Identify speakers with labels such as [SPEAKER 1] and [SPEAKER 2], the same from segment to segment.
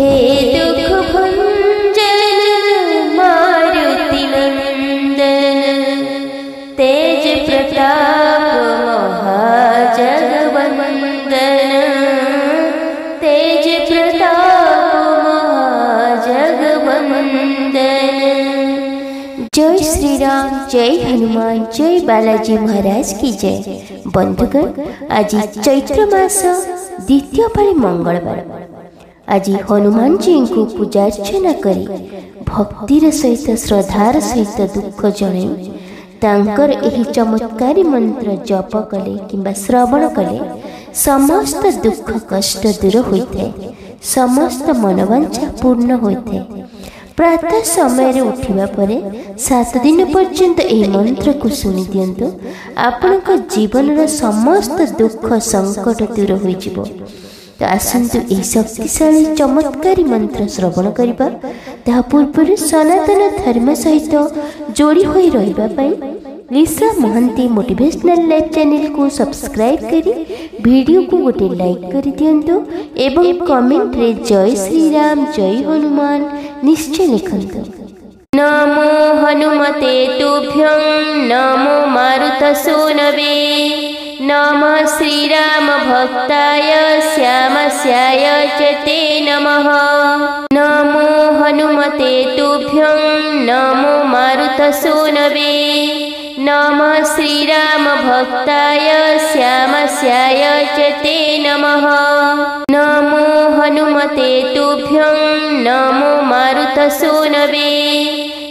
[SPEAKER 1] हे दुख भंजन मारुति नंदन, तेज प्रताप महाजगवंदन, तेज प्रताप महाजगवंदन। जय श्री राम, जय हनुमान, जय बालाजी महाराज की जय। बंधुगण, आज चैत्र मास द्वितीय पाଳି मंगलवार। आज हनुमान जी को पूजा अर्चना करी भक्तिर सहित श्रद्धार सहित दुख जणाई तांकर एही चमत्कारी मंत्र जप कले किंबा श्रवण कले समस्त दुख कष्ट दूर होइथे, समस्त मनोवांछा पूर्ण होइथे। प्रातः समय उठिबा परे 7 दिन पर्यंत एही मंत्र को सुनि दियंतु, आपनक जीवन समस्त दुख संकट दूर होई जिवो। तो आसंतु एही शक्तिशाली चमत्कारी मंत्र श्रवण करिबा। ता पूर्व सनातन धर्म सहित जोड़ी होई रहिबा पई लिसा महंती मोटिवेशनल लाइफ चैनल को सब्सक्राइब करी वीडियो को गोटे लाइक कर दियंतु एवं कमेंट रे जय श्री राम, जय हनुमान निश्चय लिखंतु। नमो हनुमते तुभ्यं, नमो मारुतसूनवे, नमः श्रीराम भक्ताय श्यामस्याय च ते नमः। नमो हनुमते तुभ्यं, नमो मारुतसूनवे, नमः श्रीराम भक्ताय श्यामस्याय च ते नमः। नमो हनुमते तुभ्यं, नमो मारुतसूनवे,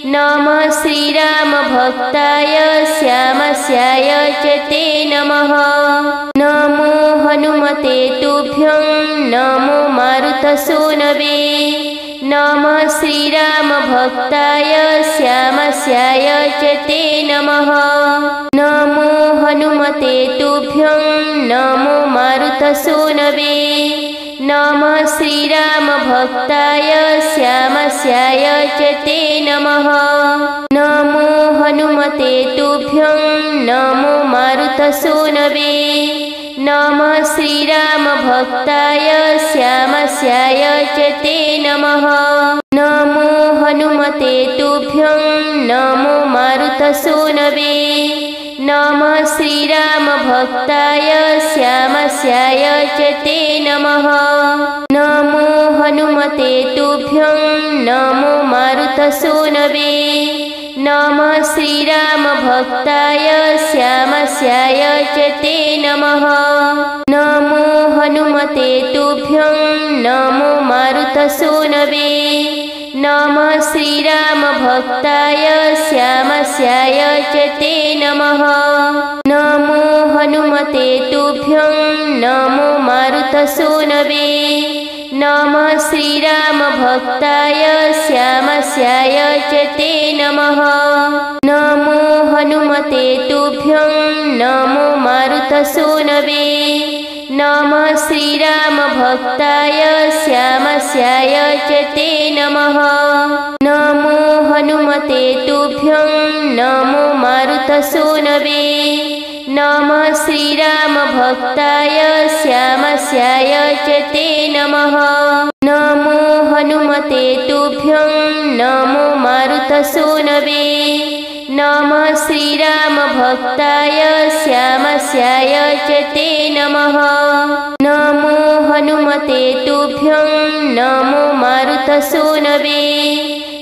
[SPEAKER 1] नमः श्रीराम भक्ताय श्यामस्याय च ते नमः। नमो हनुमते तुभ्यं, नमो मारुतसूनवे, नमः श्रीराम भक्ताय श्यामस्याय च ते नमः। नमो हनुमते तुभ्यं, नमो मारुतसूनवे, नमः श्रीराम भक्ताय श्यामस्याय च ते नमः। नमो हनुमते तुभ्यं, नमो मारुतसूनवे, नमः श्रीराम भक्ताय श्यामस्याय च ते नमः। नमो हनुमते तुभ्यं, नमो मारुतसूनवे, नमः श्रीराम भक्ताय श्यामस्याय च ते नमः। नमो हनुमते तुभ्यं, नमो मारुतसूनवे, नमः श्रीराम भक्ताय श्यामस्याय च ते नमः। नमो हनुमते तुभ्यं, नमो मारुतसूनवे, नमः श्रीराम भक्ताय श्यामस्याय च ते नमः। नमो हनुमते तुभ्यं, नमो मारुतसूनवे, नमः श्रीराम भक्ताय श्यामस्याय च ते नमः। नमो हनुमते तुभ्यं, नमो मारुतसूनवे, नमः श्रीराम भक्ताय श्यामस्याय च ते नमः। नमो हनुमते तुभ्यं, नमो मारुतसूनवे, नमः श्रीराम भक्ताय श्यामस्याय च ते नमः। नमो हनुमते तुभ्यं, नमो मारुतसूनवे, नमः श्रीराम भक्ताय श्यामस्याय च ते नमः। नमो हनुमते तुभ्यं, नमो मारुतसूनवे,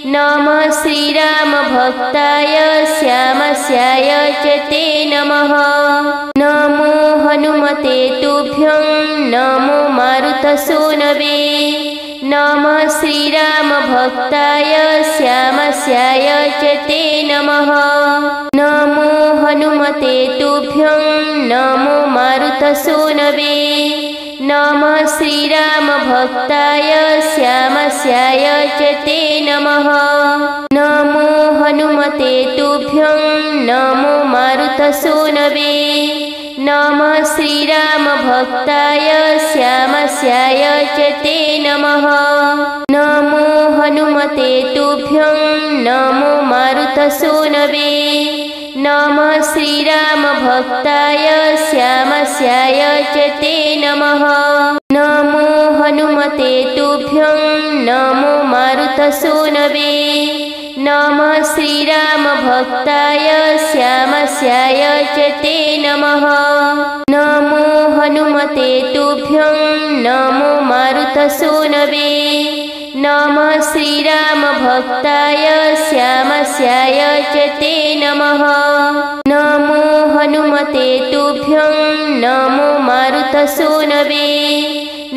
[SPEAKER 1] नमः श्रीराम भक्ताय श्यामस्याय च ते नमः। नमो हनुमते तुभ्यं, नमो मारुतसूनवे, नमः श्रीराम भक्ताय श्यामस्याय च ते नमः। नमो हनुमते तुभ्यं, नमो मारुतसूनवे, नमः श्रीराम भक्ताय श्यामस्याय च ते नमः। नमो हनुमते तुभ्यं, नमो मारुतसूनवे, नमः श्रीराम भक्ताय श्यामस्याय च ते नमः। नमो हनुमते तुभ्यं, नमो मारुतसूनवे, नमः श्रीराम भक्ताय श्यामस्याय च ते नमः। नमो हनुमते तुभ्यं, नमो मारुतसूनवे नमः श्रीरामभक्ताय श्यामस्याय च ते नमः नमो हनुमते तुभ्यं नमो मारुतसूनवे नमः श्रीरामभक्ताय श्यामस्याय च ते नमः नमो हनुमते तुभ्यं नमो मारुतसूनवे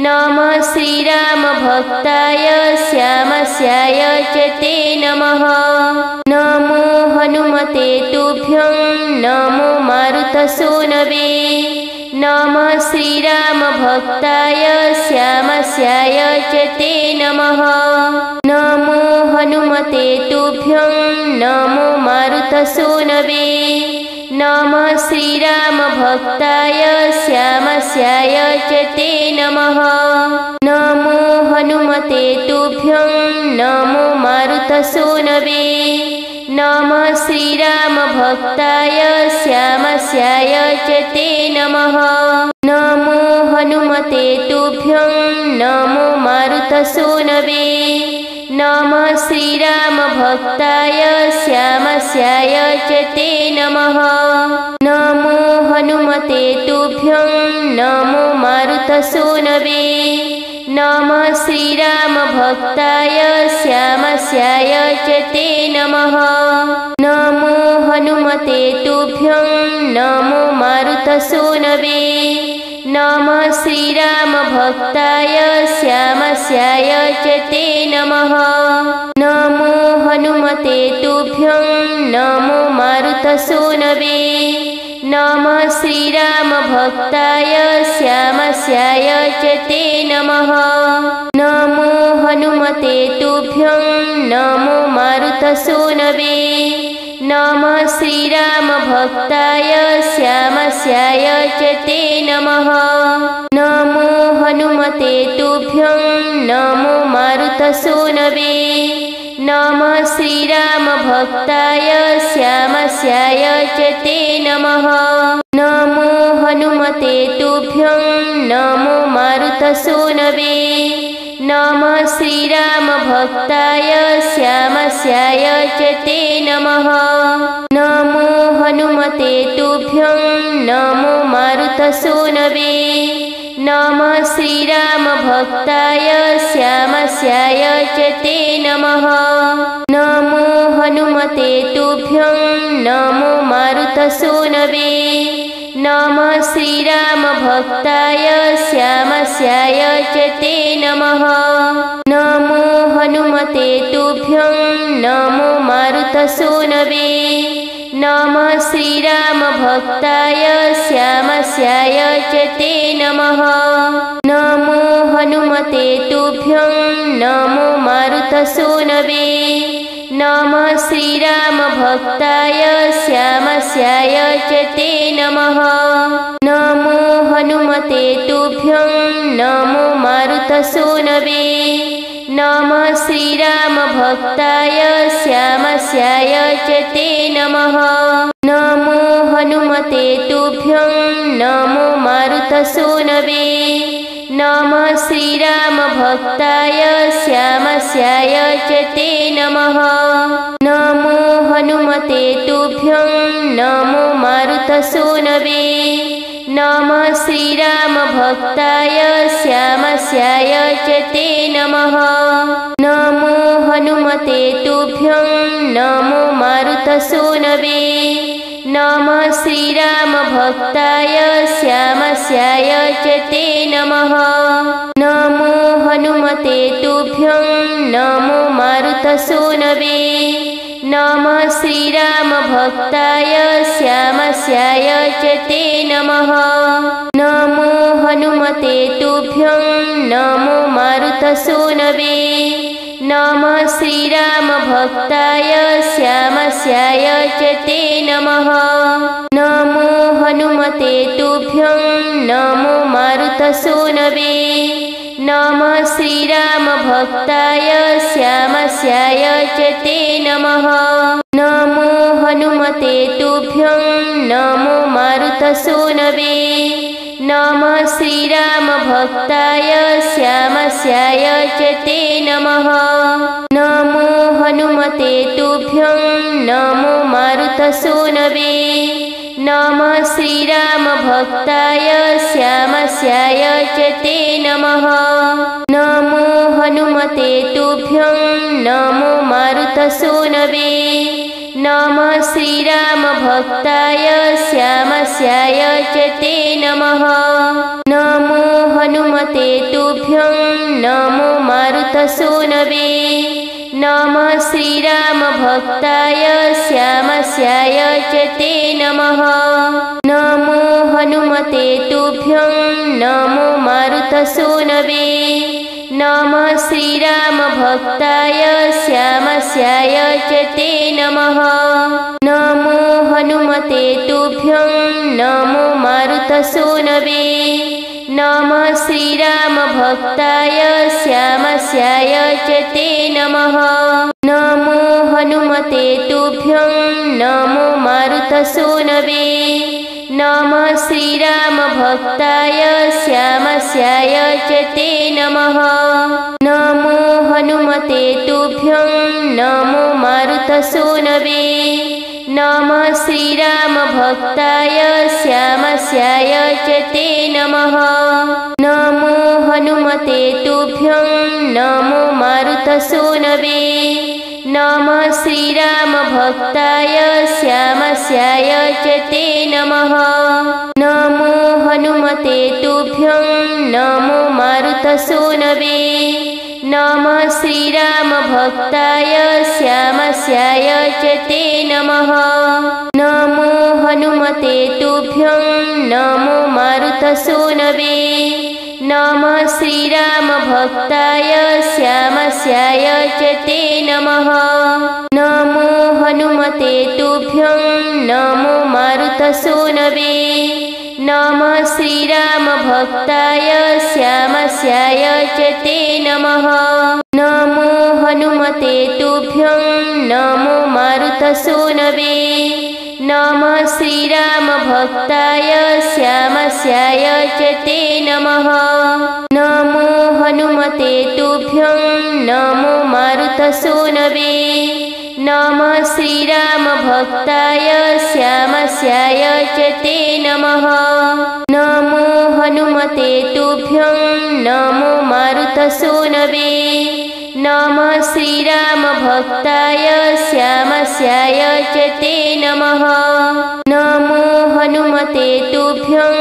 [SPEAKER 1] नमः श्रीरामभक्ताय श्यामस्याय च ते नमः नमो हनुमते तुभ्यं नमो मारुतसूनवे नमः श्रीरामभक्ताय श्यामस्याय च ते नमः नमो हनुमते तुभ्यं नमो मारुतसूनवे नमः श्रीरामभक्ताय श्यामस्याय च ते नमः नमो हनुमते तुभ्यं नमो मारुतसूनवे नमः श्रीरामभक्ताय श्यामस्याय च ते नमः नमो हनुमते तुभ्यं नमो मारुतसूनवे नमः श्रीरामभक्ताय श्यामस्याय च ते नमः नमो हनुमते तुभ्यं नमो मारुतसूनवे नमः श्रीरामभक्ताय श्यामस्याय च ते नमः नमो हनुमते तुभ्यं नमो मारुतसूनवे नमः श्रीरामभक्ताय श्यामस्याय च ते नमः नमो हनुमते तुभ्यं नमो मारुतसूनवे नमः श्रीरामभक्ताय श्यामस्याय च ते नमः नमो हनुमते तुभ्यं नमो मारुतसूनवे नमः श्रीरामभक्ताय श्यामस्याय च ते नमः नमो हनुमते तुभ्यं नमो मारुतसूनवे नमः श्रीरामभक्ताय श्यामस्याय च ते नमः नमो हनुमते तुभ्यं नमो मारुतसूनवे नमः श्रीरामभक्ताय श्यामस्याय च ते नमः नमो हनुमते तुभ्यं नमो मारुतसूनवे नमः श्रीरामभक्ताय श्यामस्याय च ते नमः नमो हनुमते तुभ्यं नमो मारुतसूनवे नमः श्रीरामभक्ताय श्यामस्याय च ते नमः नमो हनुमते तुभ्यं नमो मारुतसूनवे नमः श्रीरामभक्ताय श्यामस्याय च ते नमः नमो हनुमते तुभ्यं नमो मारुतसूनवे नमः श्रीरामभक्ताय श्यामस्याय च ते नमः नमो हनुमते तुभ्यं नमो मारुतसूनवे नमः श्रीरामभक्ताय श्यामस्याय च ते नमः नमो हनुमते तुभ्यं नमो मारुतसूनवे नमः श्रीरामभक्ताय श्यामस्याय च ते नमः नमो हनुमते तुभ्यं नमो मारुतसूनवे नमः श्रीरामभक्ताय श्यामस्याय च ते नमः नमो हनुमते तुभ्यं नमो मारुतसूनवे नमः श्रीरामभक्ताय श्यामस्याय च ते नमः नमो हनुमते तुभ्यं नमो मारुतसूनवे नमः श्रीरामभक्ताय श्यामस्याय च ते नमः नमो हनुमते तुभ्यं नमो मारुतसूनवे नमः श्रीरामभक्ताय श्यामस्याय च ते नमः नमो हनुमते तुभ्यं नमो मारुतसूनवे नमः श्रीरामभक्ताय श्यामस्याय च ते नमः नमो हनुमते तुभ्यं नमो मारुतसूनवे नमः श्रीरामभक्ताय श्यामस्याय च ते नमः। नमो हनुमते तुभ्यं नमो मारुतसूनवे। नमः श्रीरामभक्ताय श्यामस्याय च ते नमः। नमो हनुमते तुभ्यं नमो मारुतसूनवे। नमः श्रीरामभक्ताय श्यामस्याय च ते नमः। नमो हनुमते तुभ्यं नमो मारुतसूनवे। नमः श्रीरामभक्ताय श्यामस्याय च ते नमः। नमो हनुमते तुभ्यं नमो मारुतसूनवे। नमः श्रीरामभक्ताय श्यामस्याय च ते नमः। नमो हनुमते तुभ्यं नमो मारुतसूनवे। नमः श्रीरामभक्ताय श्यामस्याय च ते नमः। नमो हनुमते तुभ्यं नमो मारुतसूनवे। नमः श्रीरामभक्ताय श्यामस्याय च ते नमः। नमो हनुमते तुभ्यं नमो मारुतसूनवे। नमः श्रीरामभक्ताय श्यामस्याय च ते नमः। नमो हनुमते तुभ्यं नमो मारुतसूनवे। नमः श्रीरामभक्ताय श्यामस्याय च ते नमः। नमो हनुमते तुभ्यं नमो मारुतसूनवे। नमः श्रीरामभक्ताय श्यामस्याय च ते नमः। नमो हनुमते तुभ्यं नमो मारुतसूनवे। नमः श्रीरामभक्ताय श्यामस्याय च ते नमः। नमो हनुमते तुभ्यं नमो मारुतसूनवे। नमः श्रीरामभक्ताय श्यामस्याय च ते नमः। नमो हनुमते तुभ्यं नमो मारुतसूनवे। नमः श्रीरामभक्ताय श्यामस्याय च ते नमः। नमो हनुमते तुभ्यं नमो मारुतसूनवे। नमः श्रीरामभक्ताय श्यामस्याय च ते नमः। नमो हनुमते तुभ्यं नमो मारुतसूनवे। नमः श्रीरामभक्ताय श्यामस्याय च ते नमः। नमो हनुमते तुभ्यं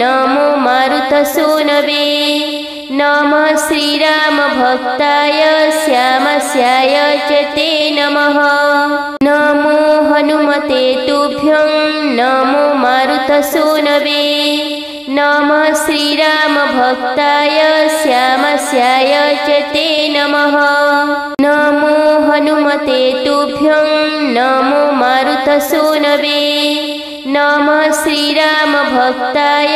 [SPEAKER 1] नमो मारुतसूनवे। नमः श्रीरामभक्ताय श्यामस्याय च ते नमः। नमो हनुमते तुभ्यं नमो मारुतसूनवे। नमः श्रीरामभक्ताय श्यामस्याय च ते नमः। नमो हनुमते तुभ्यं नमो मारुतसूनवे। नमः श्रीरामभक्ताय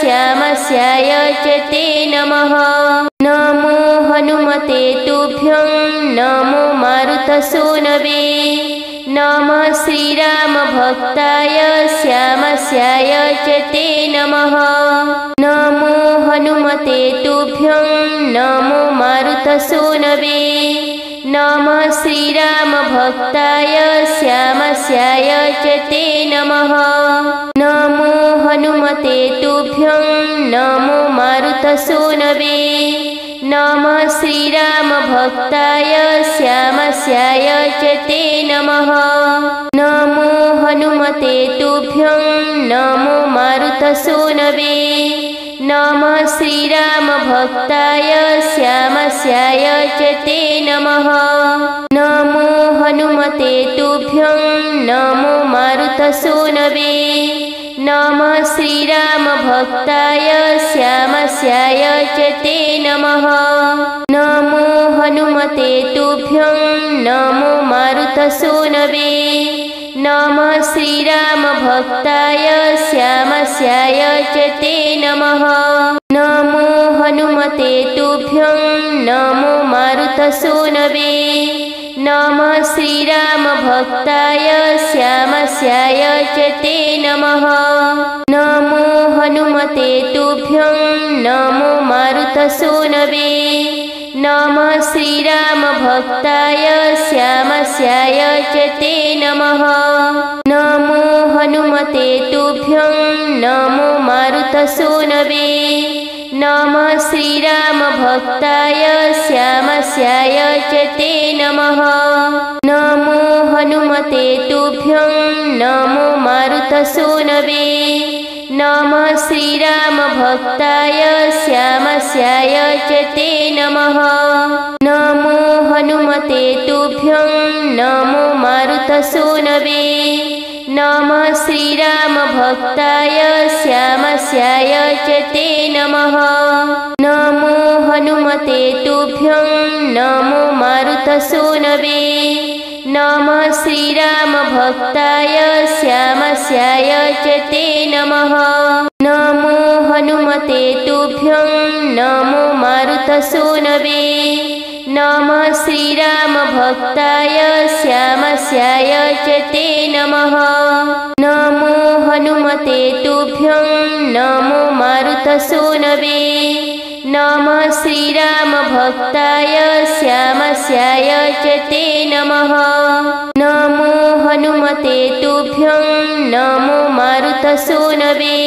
[SPEAKER 1] श्यामस्याय च ते नमः। नमो हनुमते तुभ्यं नमो मारुतसूनवे। नमः श्रीरामभक्ताय श्यामस्याय च ते नमः। नमो हनुमते तुभ्यं नमो मारुतसूनवे। नमः श्रीरामभक्ताय श्यामस्याय च ते नमः। नमो हनुमते तुभ्यं नमो मारुतसूनवे। नमः श्रीरामभक्ताय श्यामस्याय च ते नमः। नमो हनुमते तुभ्यं नमो मारुतसूनवे। नमः श्रीरामभक्ताय श्यामस्याय च ते नमः। नमो हनुमते तुभ्यं नमो मारुतसूनवे। नमः श्रीरामभक्ताय श्यामस्याय च ते नमः। नमो हनुमते तुभ्यं नमो मारुतसूनवे। नमः श्रीरामभक्ताय श्यामस्याय च ते नमः। नमो हनुमते तुभ्यं नमो मारुतसूनवे। नमः श्रीरामभक्ताय श्यामस्याय च ते नमः। नमो हनुमते तुभ्यं नमो मारुतसूनवे। नमः श्रीरामभक्ताय श्यामस्याय च ते नमः। नमो हनुमते तुभ्यं नमो मारुतसूनवे। नमः श्रीरामभक्ताय श्यामस्याय च ते नमः। नमो हनुमते तुभ्यं नमो मारुतसूनवे। नमः श्रीरामभक्ताय श्यामस्याय च ते नमः। नमो हनुमते तुभ्यं नमो मारुतसूनवे। नमः श्रीरामभक्ताय श्यामस्याय च ते नमः। नमो हनुमते तुभ्यं नमो मारुतसूनवे। नमः श्रीरामभक्ताय श्यामस्याय च ते नमः। नमो हनुमते तुभ्यं नमो मारुतसूनवे। नमः श्रीरामभक्ताय श्यामस्याय च ते नमः। नमो हनुमते तुभ्यं नमो मारुतसूनवे। नमः श्रीरामभक्ताय श्यामस्याय च ते नमः। नमो हनुमते तुभ्यं नमो मारुतसूनवे।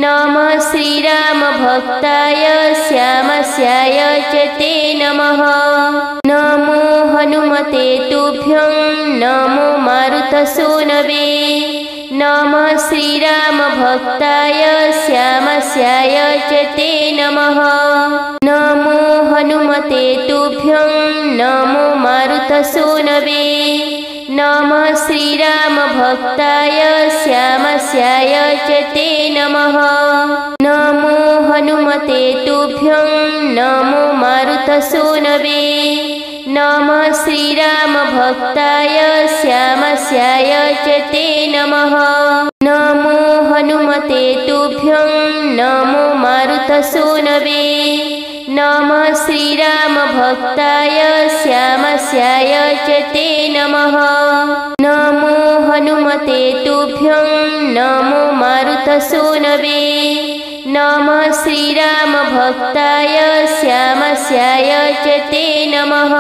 [SPEAKER 1] नमः श्रीरामभक्ताय श्यामस्याय च ते नमः। नमो हनुमते तुभ्यं नमो मारुतसूनवे। नमः श्रीरामभक्ताय श्यामस्याय च ते नमः। नमो हनुमते तुभ्यं नमो मारुतसूनवे। नमः श्रीरामभक्ताय श्यामस्याय च ते नमः। नमो हनुमते तुभ्यं नमो मारुतसूनवे। नमः श्रीरामभक्ताय श्यामस्याय च ते नमः। नमो हनुमते तुभ्यं नमो मारुतसूनवे। नमः श्रीरामभक्ताय श्यामस्याय च ते नमः। नमो हनुमते तुभ्यं नमो मारुतसूनवे। नमः श्रीरामभक्ताय श्यामस्याय च ते नमः।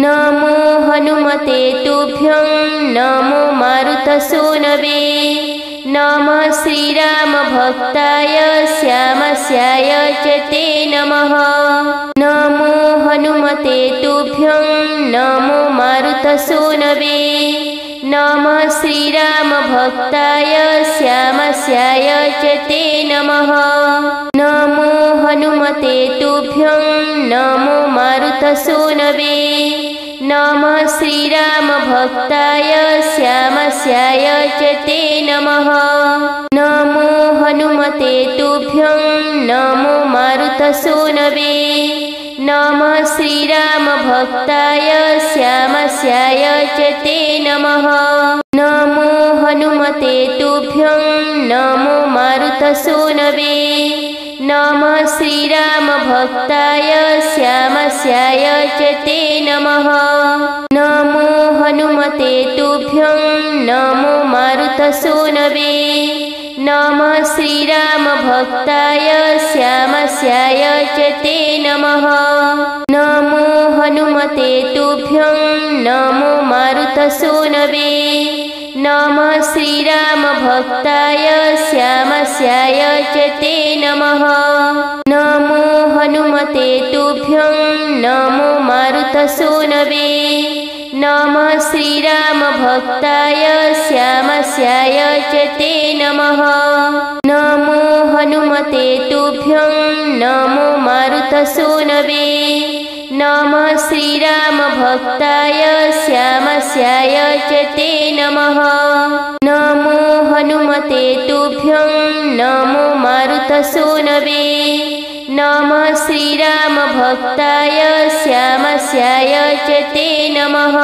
[SPEAKER 1] नमो हनुमते तुभ्यं नमो मारुतसूनवे। नमः श्रीरामभक्ताय श्यामस्याय च ते नमः। नमो हनुमते तुभ्यं नमो मारुतसूनवे। नमः श्रीरामभक्ताय श्यामस्याय च ते नमः। नमो हनुमते तुभ्यं नमो मारुतसूनवे। नमः श्रीरामभक्ताय श्यामस्याय च ते नमः। नमो हनुमते तुभ्यं नमो मारुतसूनवे। नमः श्रीरामभक्ताय श्यामस्याय च ते नमः। नमो हनुमते तुभ्यं नमो मारुतसूनवे। नमः श्रीरामभक्ताय श्यामस्याय च ते नमः। नमो हनुमते तुभ्यं नमो मारुतसूनवे। नमः श्रीरामभक्ताय श्यामस्याय च ते नमः। नमो हनुमते तुभ्यं नमो मारुतसूनवे। नमः श्रीरामभक्ताय श्यामस्याय च ते नमः। नमो हनुमते तुभ्यं नमो मारुतसूनवे। नमः श्रीरामभक्ताय श्यामस्याय च ते नमः। नमो हनुमते तुभ्यं नमो मारुतसूनवे। नमः श्रीरामभक्ताय श्यामस्याय च ते नमः। नमो हनुमते तुभ्यं नमो मारुतसूनवे। नमः श्रीरामभक्ताय श्यामस्याय च ते नमः।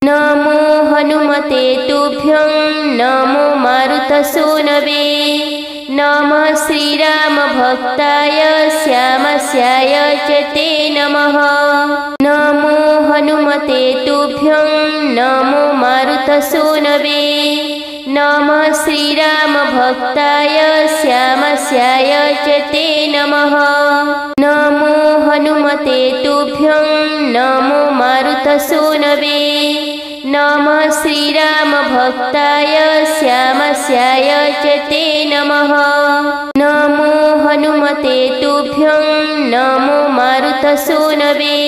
[SPEAKER 1] नमो हनुमते तुभ्यं नमो मारुतसूनवे। नमः श्रीरामभक्ताय श्यामस्याय च ते नमः। नमो हनुमते तुभ्यं मारुतसूनवे नमः श्रीरामभक्ताय श्यामस्याय च ते नमः नमो हनुमते तुभ्यं नमो मारुतसूनवे नमः श्रीरामभक्ताय श्यामस्याय च ते नमः नमो हनुमते तुभ्यं नमो मारुतसूनवे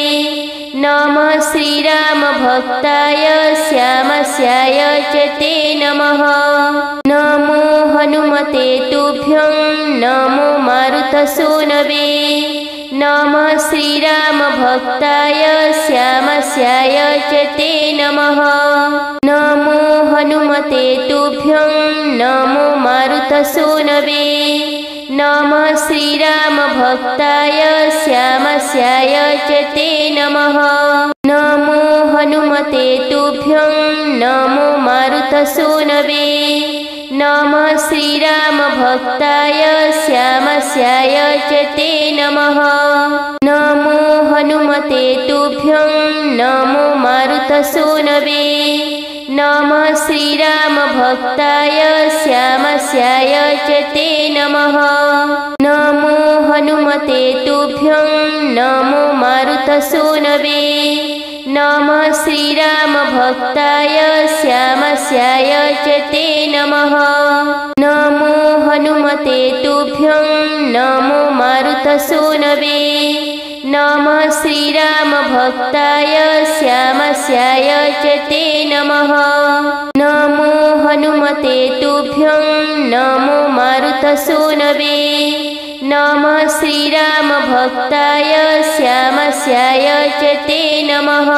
[SPEAKER 1] नमः श्रीरामभक्ताय श्यामस्याय च ते नमः नमो हनुमते तुभ्यं नमो मारुतसूनवे नमः श्रीरामभक्ताय श्यामस्याय च ते नमः नमो हनुमते तुभ्यं नमो मारुतसूनवे नमः श्रीरामभक्ताय श्यामस्याय च ते नमः नमो हनुमते तुभ्यं नमो मारुतसूनवे नमः श्रीरामभक्ताय श्यामस्याय च ते नमः नमो हनुमते तुभ्यं नमो मारुतसूनवे नमः श्रीरामभक्ताय श्यामस्याय च ते नमः नमो हनुमते तुभ्यं नमो मारुतसूनवे नमः श्रीरामभक्ताय श्यामस्याय च ते नमः नमो हनुमते तुभ्यं नमो मारुतसूनवे नमः श्रीरामभक्ताय श्यामस्याय च ते नमः नमो हनुमते तुभ्यं नमो मारुतसूनवे नमः श्रीरामभक्ताय श्यामस्याय च ते नमः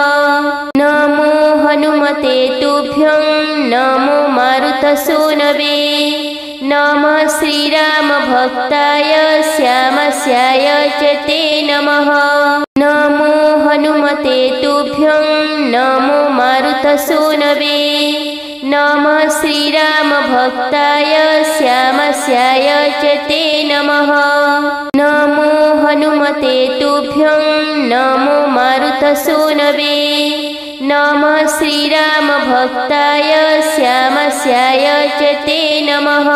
[SPEAKER 1] नमो हनुमते तुभ्यं नमो मारुतसूनवे नमः श्रीरामभक्ताय श्यामस्याय च ते नमः नमो हनुमते तुभ्यं नमो मारुतसूनवे नमः श्रीरामभक्ताय श्यामस्याय च ते नमः नमो हनुमते तुभ्यं नमो मारुतसूनवे नमः श्रीरामभक्ताय श्यामस्याय च ते नमः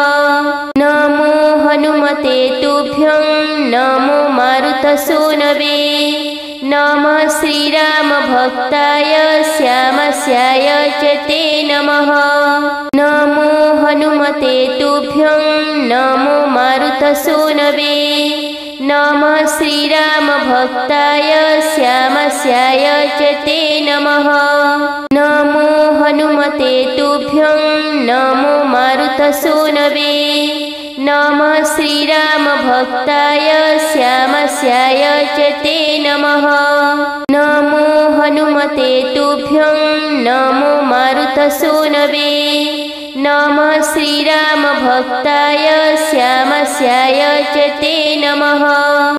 [SPEAKER 1] नमो हनुमते तुभ्यं नमो मारुतसूनवे नमः श्रीरामभक्ताय श्यामस्याय च ते नमः नमो हनुमते तुभ्यं नमो मारुतसूनवे नमः श्रीरामभक्ताय श्यामस्याय च ते नमः नमो हनुमते तुभ्यं नमो मारुतसूनवे नमः श्रीरामभक्ताय श्यामस्याय च ते नमः नमो हनुमते तुभ्यं नमो मारुतसूनवे नमः श्रीरामभक्ताय श्यामस्याय च ते नमः।